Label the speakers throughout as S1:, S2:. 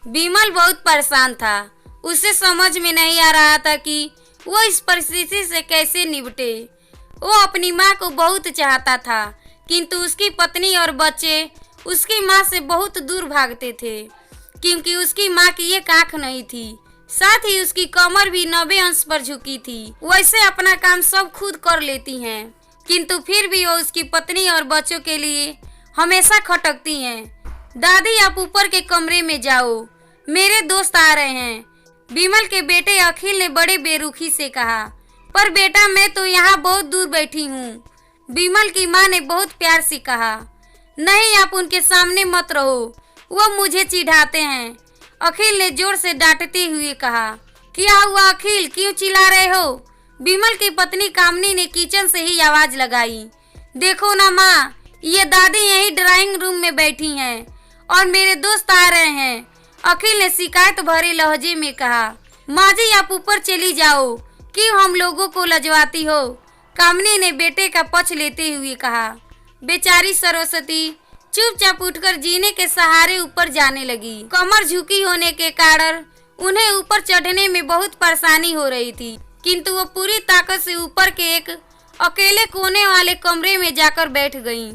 S1: विमल बहुत परेशान था। उसे समझ में नहीं आ रहा था कि वो इस परिस्थिति से कैसे निपटे। वो अपनी माँ को बहुत चाहता था, किंतु उसकी पत्नी और बच्चे उसकी माँ से बहुत दूर भागते थे, क्योंकि उसकी माँ की एक आँख नहीं थी। साथ ही उसकी कमर भी 90 अंश पर झुकी थी। वैसे अपना काम सब खुद कर लेती हैं, किंतु फिर भी वो उसकी पत्नी और बच्चों के लिए हमेशा खटकती हैं। दादी, आप ऊपर के कमरे में जाओ, मेरे दोस्त आ रहे हैं, विमल के बेटे अखिल ने बड़े बेरुखी से कहा। पर बेटा, मैं तो यहाँ बहुत दूर बैठी हूँ, विमल की माँ ने बहुत प्यार से कहा। नहीं, आप उनके सामने मत रहो, वो मुझे चिढ़ाते हैं, अखिल ने जोर से डांटते हुए कहा। क्या हुआ अखिल, क्यों चिल्ला रहे हो? विमल की पत्नी कामनी ने किचन से ही आवाज लगाई। देखो ना माँ, ये दादी यही ड्राइंग रूम में बैठी हैं और मेरे दोस्त आ रहे हैं, अखिल ने शिकायत भरे लहजे में कहा। माँ जी, आप ऊपर चली जाओ, क्यों हम लोगों को लजवाती हो? कामनी ने बेटे का पक्ष लेते हुए कहा। बेचारी सरस्वती चुपचाप उठकर जीने के सहारे ऊपर जाने लगी। कमर झुकी होने के कारण उन्हें ऊपर चढ़ने में बहुत परेशानी हो रही थी, किंतु वो पूरी ताकत से ऊपर के एक अकेले कोने वाले कमरे में जाकर बैठ गईं।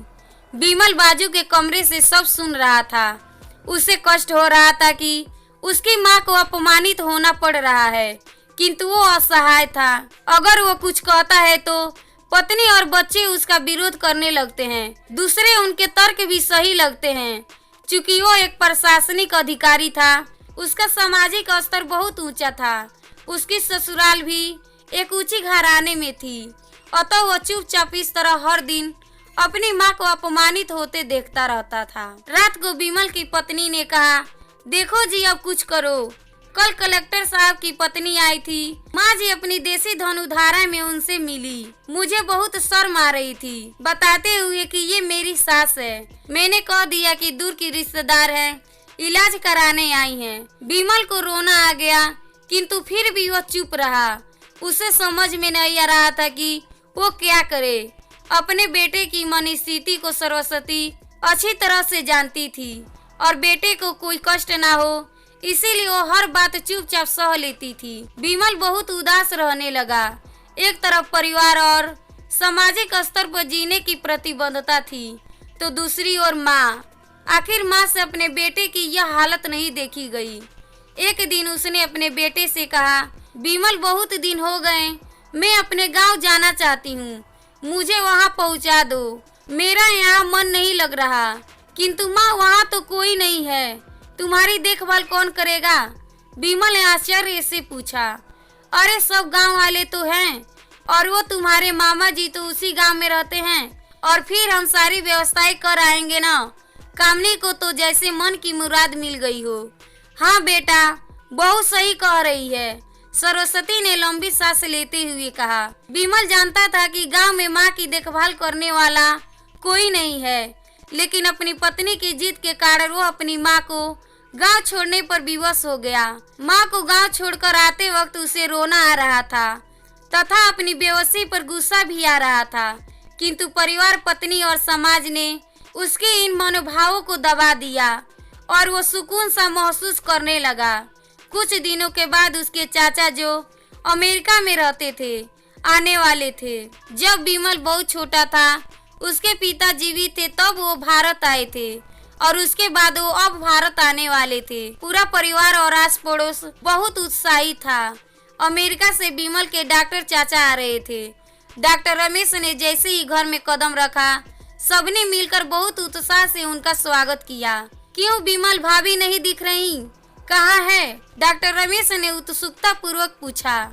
S1: विमल बाजू के कमरे से सब सुन रहा था। उसे कष्ट हो रहा था कि उसकी माँ को अपमानित होना पड़ रहा है, किंतु वो असहाय था। अगर वो कुछ कहता है तो पत्नी और बच्चे उसका विरोध करने लगते हैं। दूसरे उनके तर्क भी सही लगते हैं। चूंकि वो एक प्रशासनिक अधिकारी था, उसका सामाजिक स्तर बहुत ऊंचा था। उसकी ससुराल भी एक ऊंची घराने में थी, अतः वह चुपचाप इस तरह हर दिन अपनी माँ को अपमानित होते देखता रहता था। रात को विमल की पत्नी ने कहा, देखो जी, अब कुछ करो। कल कलेक्टर साहब की पत्नी आई थी। माँ जी अपनी देसी धनुधारा में उनसे मिली। मुझे बहुत शर्म आ रही थी, बताते हुए कि ये मेरी सास है। मैंने कह दिया कि दूर की रिश्तेदार है, इलाज कराने आई हैं। विमल को रोना आ गया, किंतु फिर भी वह चुप रहा। उसे समझ में नहीं आ रहा था कि वो क्या करे। अपने बेटे की मनस्थिति को सरस्वती अच्छी तरह से जानती थी और बेटे को कोई कष्ट ना हो, इसीलिए वो हर बात चुपचाप सह लेती थी। विमल बहुत उदास रहने लगा। एक तरफ परिवार और सामाजिक स्तर पर जीने की प्रतिबद्धता थी, तो दूसरी ओर माँ। आखिर माँ से अपने बेटे की यह हालत नहीं देखी गई। एक दिन उसने अपने बेटे से कहा, विमल, बहुत दिन हो गए, मैं अपने गांव जाना चाहती हूँ, मुझे वहाँ पहुँचा दो। मेरा यहाँ मन नहीं लग रहा। किंतु माँ, वहाँ तो कोई नहीं है, तुम्हारी देखभाल कौन करेगा? विमल ने आश्चर्य से पूछा। अरे सब गांव वाले तो हैं, और वो तुम्हारे मामा जी तो उसी गांव में रहते हैं, और फिर हम सारी व्यवस्थाएं कर आएंगे ना। कामनी को तो जैसे मन की मुराद मिल गई हो। हाँ बेटा, बहुत सही कह रही है, सरस्वती ने लंबी सांस लेते हुए कहा। विमल जानता था कि गांव में माँ की देखभाल करने वाला कोई नहीं है, लेकिन अपनी पत्नी की जिद के कारण वो अपनी माँ को गांव छोड़ने पर विवश हो गया। माँ को गांव छोड़कर आते वक्त उसे रोना आ रहा था तथा अपनी बेवसी पर गुस्सा भी आ रहा था, किंतु परिवार, पत्नी और समाज ने उसके इन मनोभावों को दबा दिया और वो सुकून सा महसूस करने लगा। कुछ दिनों के बाद उसके चाचा, जो अमेरिका में रहते थे, आने वाले थे। जब विमल बहुत छोटा था, उसके पिता जीवित थे तब वो भारत आए थे, और उसके बाद वो अब भारत आने वाले थे। पूरा परिवार और आस पड़ोस बहुत उत्साही था। अमेरिका से विमल के डॉक्टर चाचा आ रहे थे। डॉक्टर रमेश ने जैसे ही घर में कदम रखा, सबने मिलकर बहुत उत्साह से उनका स्वागत किया। क्यों विमल, भाभी नहीं दिख रही, कहाँ है? डॉक्टर रमेश ने उत्सुकता पूर्वक पूछा।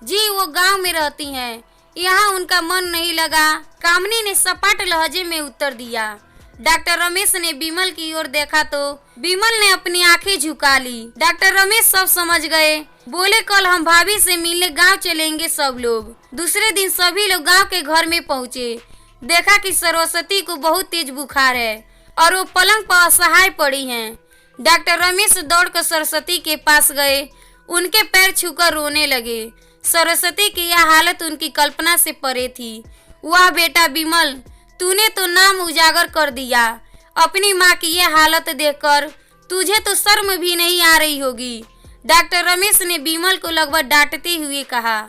S1: जी, वो गांव में रहती हैं, यहाँ उनका मन नहीं लगा, कामनी ने सपाट लहजे में उत्तर दिया। डॉक्टर रमेश ने विमल की ओर देखा तो विमल ने अपनी आंखें झुका ली। डॉक्टर रमेश सब समझ गए। बोले, कल हम भाभी से मिलने गांव चलेंगे सब लोग। दूसरे दिन सभी लोग गांव के घर में पहुंचे। देखा कि सरस्वती को बहुत तेज बुखार है और वो पलंग पर असहाय पड़ी हैं। डॉक्टर रमेश दौड़कर सरस्वती के पास गए, उनके पैर छूकर रोने लगे। सरस्वती की यह हालत उनकी कल्पना से परे थी। वाह बेटा विमल, तूने तो नाम उजागर कर दिया। अपनी माँ की यह हालत देखकर तुझे तो शर्म भी नहीं आ रही होगी। डॉक्टर रमेश ने विमल को लगभग डांटते हुए कहा।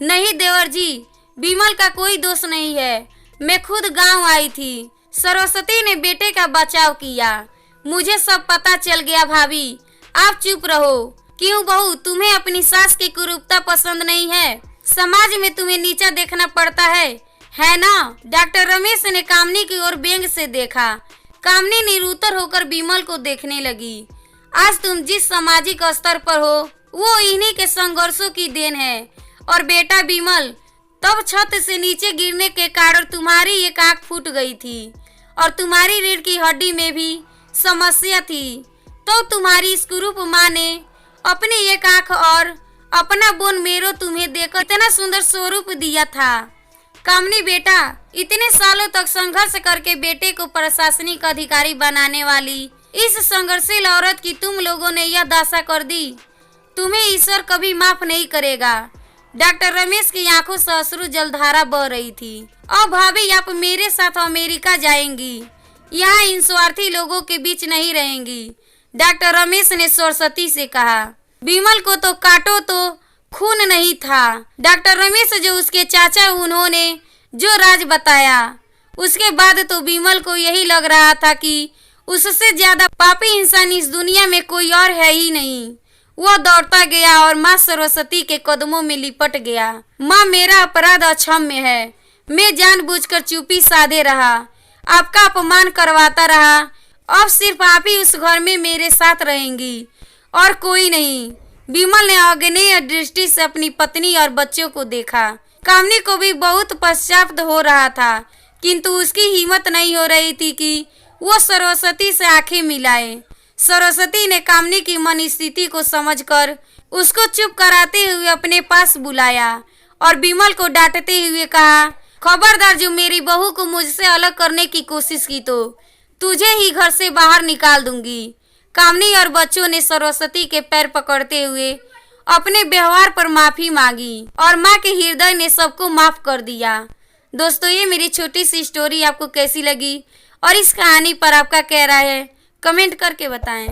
S1: नहीं देवर जी, विमल का कोई दोष नहीं है, मैं खुद गांव आई थी। सरस्वती ने बेटे का बचाव किया। मुझे सब पता चल गया भाभी, आप चुप रहो। क्यों बहू, तुम्हें अपनी सास की कुरूपता पसंद नहीं है? समाज में तुम्हें नीचा देखना पड़ता है ना? डॉक्टर रमेश ने कामनी की ओर व्यंग से देखा। कामनी निरुत्तर होकर विमल को देखने लगी। आज तुम जिस सामाजिक स्तर पर हो वो इन्हीं के संघर्षों की देन है। और बेटा विमल, तब छत से नीचे गिरने के कारण तुम्हारी एक आंख फूट गई थी और तुम्हारी रीढ़ की हड्डी में भी समस्या थी। तो तुम्हारी इस कुरूप माँ ने अपनी एक आंख और अपना बोन मेरो तुम्हें देकर इतना सुंदर स्वरूप दिया था। कामनी बेटा, इतने सालों तक संघर्ष करके बेटे को प्रशासनिक अधिकारी बनाने वाली इस संघर्षशील औरत की तुम लोगों ने यह दशा कर दी। तुम्हें ईश्वर कभी माफ नहीं करेगा। डॉक्टर रमेश की आंखों से अश्रु जलधारा बह रही थी। अब भाभी, आप मेरे साथ अमेरिका जाएंगी, यहाँ इन स्वार्थी लोगों के बीच नहीं रहेंगी। डॉक्टर रमेश ने सरस्वती से कहा। विमल को तो काटो तो खून नहीं था। डॉक्टर रमेश जो उसके चाचा, उन्होंने जो राज बताया, उसके बाद तो विमल को यही लग रहा था कि उससे ज्यादा पापी इंसान इस दुनिया में कोई और है ही नहीं। वह दौड़ता गया और माँ सरस्वती के कदमों में लिपट गया। माँ, मेरा अपराध अक्षम्य है। मैं जानबूझकर चुप्पी साधे रहा, आपका अपमान करवाता रहा। अब सिर्फ आप ही उस घर में मेरे साथ रहेंगी और कोई नहीं। विमल ने अग्नेय दृष्टि से अपनी पत्नी और बच्चों को देखा। कामनी को भी बहुत पश्चाताप हो रहा था, किंतु उसकी हिम्मत नहीं हो रही थी कि वो सरस्वती से आंखें मिलाए। सरस्वती ने कामनी की मन स्थिति को समझकर उसको चुप कराते हुए अपने पास बुलाया और विमल को डांटते हुए कहा, खबरदार, जो मेरी बहू को मुझसे अलग करने की कोशिश की तो तुझे ही घर से बाहर निकाल दूंगी। कामनी और बच्चों ने सरस्वती के पैर पकड़ते हुए अपने व्यवहार पर माफी मांगी और माँ के हृदय ने सबको माफ कर दिया। दोस्तों, ये मेरी छोटी सी स्टोरी आपको कैसी लगी और इस कहानी पर आपका क्या राय है, कमेंट करके बताएं।